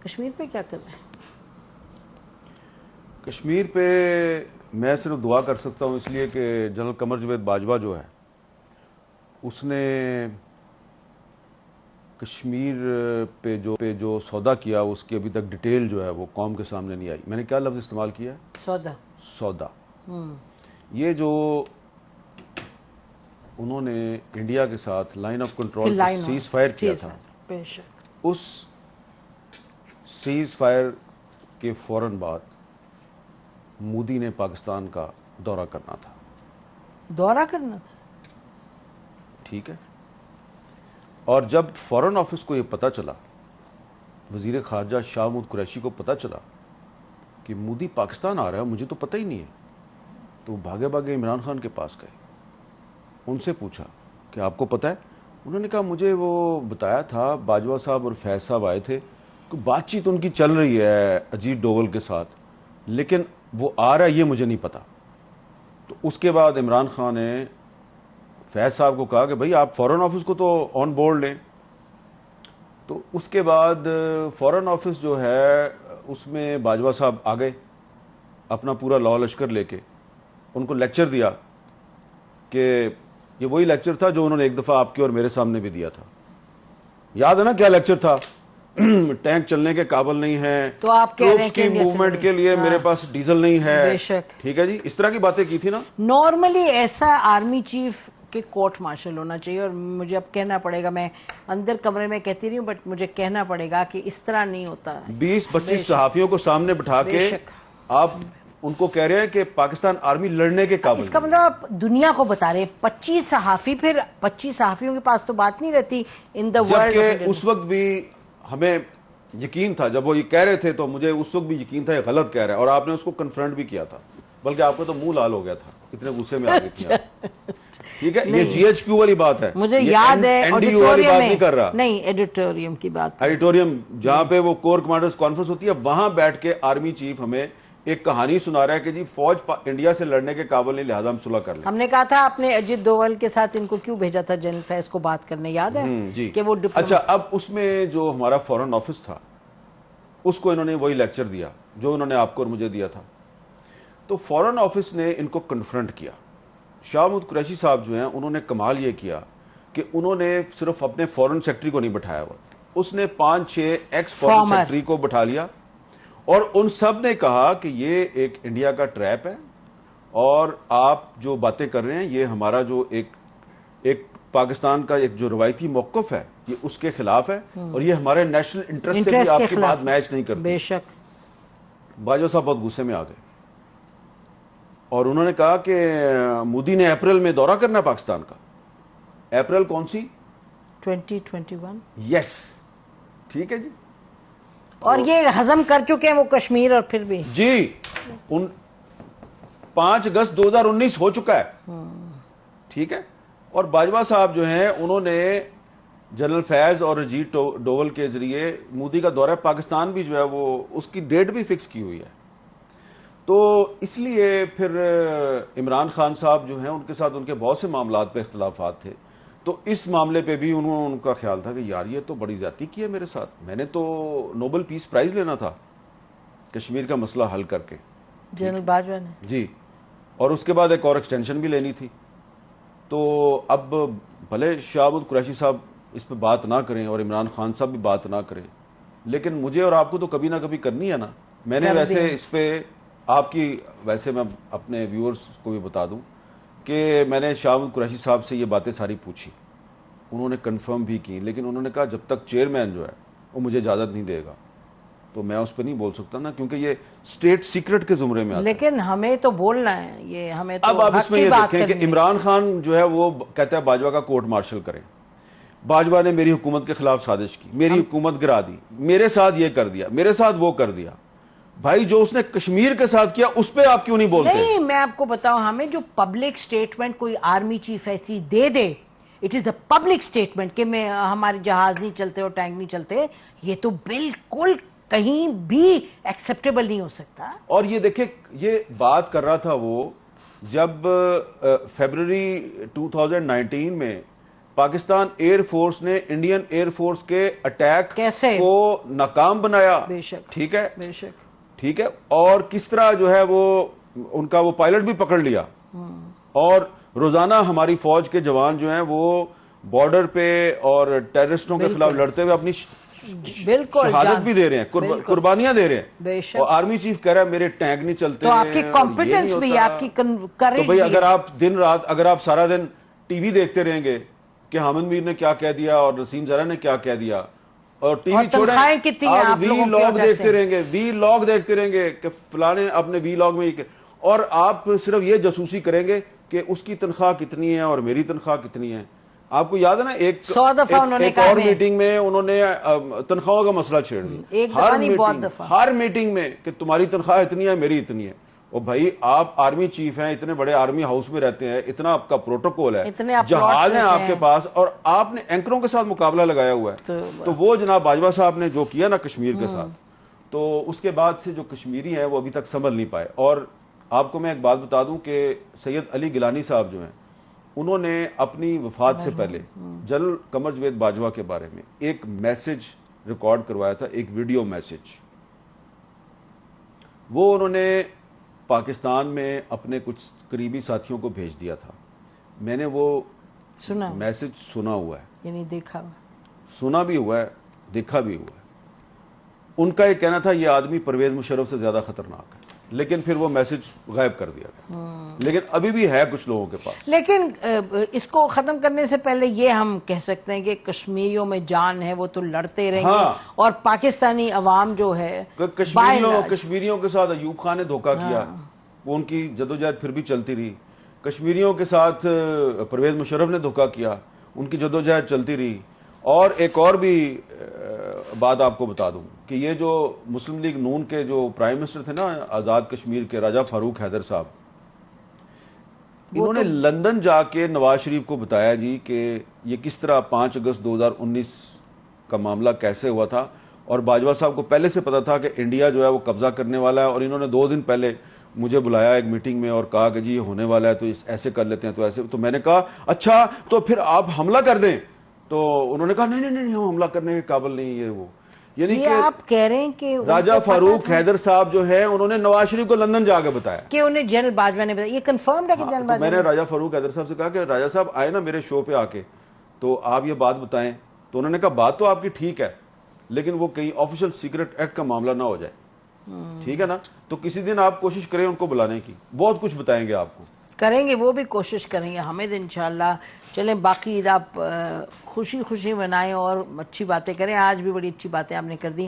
کشمیر پہ کیا کر رہے ہیں؟ کشمیر پہ میں صرف دعا کر سکتا ہوں، اس لیے کہ جنرل قمر جاوید باجوہ جو ہے اس نے کشمیر پہ جو سودا کیا اس کی ابھی تک ڈیٹیل جو ہے وہ قوم کے سامنے نہیں آئی. میں نے کیا لفظ استعمال کیا ہے؟ سودا. یہ جو انہوں نے انڈیا کے ساتھ line of control cease fire کیا تھا، اس سیز فائر کے فوراً بعد مودی نے پاکستان کا دورہ کرنا تھا. ٹھیک ہے. اور جب فورن آفس کو یہ پتا چلا، وزیر خارجہ شاہ محمود قریشی کو پتا چلا کہ مودی پاکستان آ رہا ہے، مجھے تو پتہ ہی نہیں ہے، تو بھاگے بھاگے عمران خان کے پاس گئے. ان سے پوچھا کہ آپ کو پتا ہے؟ انہوں نے کہا مجھے وہ بتایا تھا، باجوہ صاحب اور فیض صاحب آئے تھے، بات چیت ان کی چل رہی ہے اجیت ڈوول کے ساتھ، لیکن وہ آ رہا ہے یہ مجھے نہیں پتا. تو اس کے بعد عمران خان نے فیض صاحب کو کہا کہ بھائی آپ فورن آفس کو تو آن بورڈ لیں. تو اس کے بعد فورن آفس جو ہے اس میں باجوہ صاحب آ گئے اپنا پورا لاء لشکر لے کے. ان کو لیکچر دیا کہ یہ وہی لیکچر تھا جو انہوں نے ایک دفعہ آپ کے اور میرے سامنے بھی دیا تھا. یاد ہے نا کیا لیکچر تھا؟ ٹینک چلنے کے قابل نہیں ہے، تو آپ کہہ رہے ہیں کی موومنٹ کے لیے میرے پاس ڈیزل نہیں ہے. ٹھیک ہے جی، اس طرح کی باتیں کی تھی نا. نارملی ایسا آرمی چیف کے کورٹ مارشل ہونا چاہیے، اور مجھے اب کہنا پڑے گا، میں اندر کمرے میں کہتی رہی ہوں بٹ مجھے کہنا پڑے گا کہ اس طرح نہیں ہوتا. 20-25 صحافیوں کو سامنے بٹھا کے آپ ان کو کہہ رہے ہیں کہ پاکستان آرمی لڑنے کے قابل. اس کا مطلب آپ دنیا کو بتا رہے ہیں 25 صحافی، پھر 25 صحافیوں کے پاس تو بات نہیں رہتی ان دا ورلڈ. جبکہ اس وقت بھی ہمیں یقین تھا، جب وہ یہ کہہ رہے تھے تو مجھے اس وقت بھی یقین تھا یہ غلط کہہ رہا ہے، اور آپ نے اس کو کنفرنٹ بھی کیا تھا، بلکہ آپ کو تو منہ لال ہو گیا تھا، اتنے غصے میں آ گئی تھی. ٹھیک ہے، یہ جی ایچ کیو والی بات ہے، مجھے یاد ہے ایڈیٹوریم کی بات، ایڈیٹوریم جہاں پہ وہ کور کمانڈرز کانفرنس ہوتی ہے، وہاں بیٹھ کے آرمی چیف ہمیں ایک کہانی سنا رہا ہے کہ جی فوج انڈیا سے لڑنے کے قابل نہیں، لہذا ہم صلح کر لیں. ہم نے کہا تھا آپ نے اجیت ڈوول کے ساتھ ان کو کیوں بھیجا تھا جنرل فیض کو بات کرنے، یاد ہے جی کہ وہ اچھا. اب اس میں جو ہمارا فورن آفس تھا اس کو انہوں نے وہی لیکچر دیا جو انہوں نے آپ کو اور مجھے دیا تھا. تو فورن آفس نے ان کو کنفرنٹ کیا. شاہ محمود قریشی صاحب جو ہیں انہوں نے کمال یہ کیا کہ انہوں نے صرف اپنے فورن سیکٹری کو نہیں بٹھایا ہوا، اس نے 5-6 ایکس فورن سیکٹری کو بٹھا لیا، اور ان سب نے کہا کہ یہ ایک انڈیا کا ٹریپ ہے، اور آپ جو باتیں کر رہے ہیں یہ ہمارا جو ایک پاکستان کا ایک جو روایتی موقف ہے یہ اس کے خلاف ہے، اور یہ ہمارے نیشنل انٹرسٹ سے بھی آپ کی بات میچ نہیں کرتی. بے شک. باجوہ صاحب بہت غصے میں آ گئے اور انہوں نے کہا کہ مودی نے اپریل میں دورہ کرنا ہے پاکستان کا. اپریل کون سی؟ 2021. یس. ٹھیک ہے جی. اور یہ ہضم کر چکے ہیں وہ کشمیر، اور پھر بھی جی 5 اگست 2019 ہو چکا ہے. ٹھیک ہے. اور باجوہ صاحب جو ہیں انہوں نے جنرل فیض اور اجیت ڈوول کے ذریعے مودی کا دورہ پاکستان بھی جو ہے وہ اس کی ڈیٹ بھی فکس کی ہوئی ہے. تو اس لیے پھر عمران خان صاحب جو ہیں ان کے ساتھ ان کے بہت سے معاملات پہ اختلافات تھے، تو اس معاملے پہ بھی ان کا خیال تھا کہ یار یہ تو بڑی زیادتی کی ہے میرے ساتھ، میں نے تو نوبل پیس پرائز لینا تھا کشمیر کا مسئلہ حل کر کے. جنرل باجوہ نے جی، اور اس کے بعد ایک اور ایکسٹینشن بھی لینی تھی. تو اب بھلے شاہ محمود قریشی صاحب اس پہ بات نہ کریں اور عمران خان صاحب بھی بات نہ کریں، لیکن مجھے اور آپ کو تو کبھی نہ کبھی کرنی ہے نا. میں نے ویسے اس پہ آپ کی ویسے میں اپنے ویورز کو بھی بتا دوں کہ میں نے شاہ محمود قریشی صاحب سے یہ باتیں ساری پوچھی، انہوں نے کنفرم بھی کی، لیکن انہوں نے کہا جب تک چیئرمین جو ہے وہ مجھے اجازت نہیں دے گا تو میں اس پہ نہیں بول سکتا نا، کیونکہ یہ اسٹیٹ سیکرٹ کے زمرے میں آتا ہے. لیکن ہمیں تو بولنا ہے، یہ ہمیں تو اب آپ اس میں یہ دیکھیں کہ عمران خان جو ہے وہ کہتا ہے باجوہ کا کورٹ مارشل کریں. باجوہ نے میری حکومت کے خلاف سازش کی، میری حکومت گرا دی، میرے ساتھ یہ کر دیا، میرے ساتھ وہ کر دیا. بھائی جو اس نے کشمیر کے ساتھ کیا اس پہ آپ کیوں نہیں بولتے؟ نہیں، میں آپ کو بتاؤں، ہمیں جو پبلک سٹیٹمنٹ کوئی آرمی چیف ایسی دے it is a public statement کہ میں ہمارے جہاز نہیں چلتے اور ٹینک نہیں چلتے، یہ تو بالکل کہیں بھی ایکسیپٹیبل نہیں ہو سکتا. اور یہ دیکھیں یہ بات کر رہا تھا وہ جب فیبروری 2019 میں پاکستان ایئر فورس نے انڈین ایئر فورس کے اٹیک کیسے کو ناکام بنایا. بے شک ٹھیک ہے, بے شک. ٹھیک ہے, اور کس طرح جو ہے وہ ان کا وہ پائلٹ بھی پکڑ لیا, اور روزانہ ہماری فوج کے جوان جو ہیں وہ بارڈر پہ اور ٹیررسٹوں کے خلاف لڑتے ہوئے اپنی بالکل شہادت بھی دے رہے ہیں, قربانیاں دے رہے ہیں. بے شک. اور آرمی چیف کہہ رہا ہے میرے ٹینک نہیں چلتے. تو آپ کی کمپیٹنس بھی, آپ کی کریج. تو بھئی اگر آپ دن رات, اگر آپ سارا دن ٹی وی دیکھتے رہیں گے کہ حامد میر نے کیا کہہ دیا اور نسیم زرہ نے کیا کہہ دیا, اور ٹی وی چھوڑیں آپ وی لاگ دیکھتے رہیں گے, وی لاگ دیکھتے رہیں گے کہ فلانے اپنے وی لاگ میں, اور آپ صرف یہ جاسوسی کریں گے کہ اس کی تنخواہ کتنی ہے اور میری تنخواہ کتنی ہے. آپ کو یاد ہے نا ایک اور میٹنگ میں انہوں نے تنخواہوں کا مسئلہ چھیڑ دیا ہر میٹنگ میں کہ تمہاری تنخواہ اتنی ہے میری اتنی ہے. اور بھائی آپ آرمی چیف ہیں, اتنے بڑے آرمی ہاؤس میں رہتے ہیں, اتنا آپ کا پروٹوکول ہے, جہاز ہیں آپ کے پاس, اور آپ نے اینکروں کے ساتھ مقابلہ لگایا ہوا ہے. تو وہ جناب باجوہ صاحب نے جو کیا نا کشمیر کے ساتھ, تو اس کے بعد سے جو کشمیری ہیں وہ ابھی تک سنبھل نہیں پائے. اور آپ کو میں ایک بات بتا دوں کہ سید علی گیلانی صاحب جو ہیں, انہوں نے اپنی وفات سے پہلے جنرل قمر جاوید باجوہ کے بارے میں ایک میسج ریکارڈ کروایا تھا, ایک ویڈیو میسج. وہ انہوں نے پاکستان میں اپنے کچھ قریبی ساتھیوں کو بھیج دیا تھا. میں نے وہ میسج سنا ہوا ہے, یعنی دیکھا, سنا بھی ہوا ہے, دیکھا بھی ہوا ہے. ان کا یہ کہنا تھا یہ آدمی پرویز مشرف سے زیادہ خطرناک ہے, لیکن پھر وہ میسج غائب کر دیا گیا. لیکن ابھی بھی ہے کچھ لوگوں کے پاس. لیکن اس کو ختم کرنے سے پہلے یہ ہم کہہ سکتے ہیں کہ کشمیریوں میں جان ہے, وہ تو لڑتے رہیں گے, اور پاکستانی عوام جو ہے کشمیریوں کے ساتھ ایوب خان نے دھوکہ کیا, وہ ان کی جدوجہد پھر بھی چلتی رہی. کشمیریوں کے ساتھ پرویز مشرف نے دھوکہ کیا, ان کی جدوجہد چلتی رہی. اور ایک اور بھی بات آپ کو بتا دوں کہ یہ جو مسلم لیگ نون کے جو پرائم منسٹر تھے نا آزاد کشمیر کے, راجہ فاروق حیدر صاحب, انہوں نے لندن جا کے نواز شریف کو بتایا جی کہ یہ کس طرح 5 اگست 2019 کا معاملہ کیسے ہوا تھا, اور باجوہ صاحب کو پہلے سے پتا تھا کہ انڈیا جو ہے وہ قبضہ کرنے والا ہے, اور انہوں نے 2 دن پہلے مجھے بلایا ایک میٹنگ میں اور کہا کہ جی یہ ہونے والا ہے تو ایسے کر لیتے ہیں, تو ایسے. تو میں نے کہا اچھا تو پھر آپ حملہ کر دیں, تو انہوں نے کہا نہیں نہیں نہیں ہم حملہ کرنے کے قابل نہیں, یہ وہ. یعنی کہ آپ کہہ رہے ہیں کہ راجہ فاروق حیدر صاحب جو ہیں انہوں نے نواز شریف کو لندن جا کے بتایا کہ انہیں جنرل باجوہ نے بتایا. یہ کنفرمڈ ہے کہ جنرل باجوہ. میں نے راجہ فاروق حیدر صاحب سے کہا کہ راجہ صاحب آئے نا میرے شو پہ آ کے, تو آپ یہ بات بتائیں. تو انہوں نے کہا بات تو آپ کی ٹھیک ہے, لیکن وہ کہیں آفیشل سیکرٹ ایکٹ کا معاملہ نہ ہو جائے. ٹھیک ہے نا, تو کسی دن آپ کوشش کریں ان کو بلانے کی, بہت کچھ بتائیں گے آپ کو. کریں گے, وہ بھی کوشش کریں گے حامد انشاءاللہ. چلیں باقی آپ خوشی خوشی منائیں اور اچھی باتیں کریں. آج بھی بڑی اچھی باتیں آپ نے کر دی.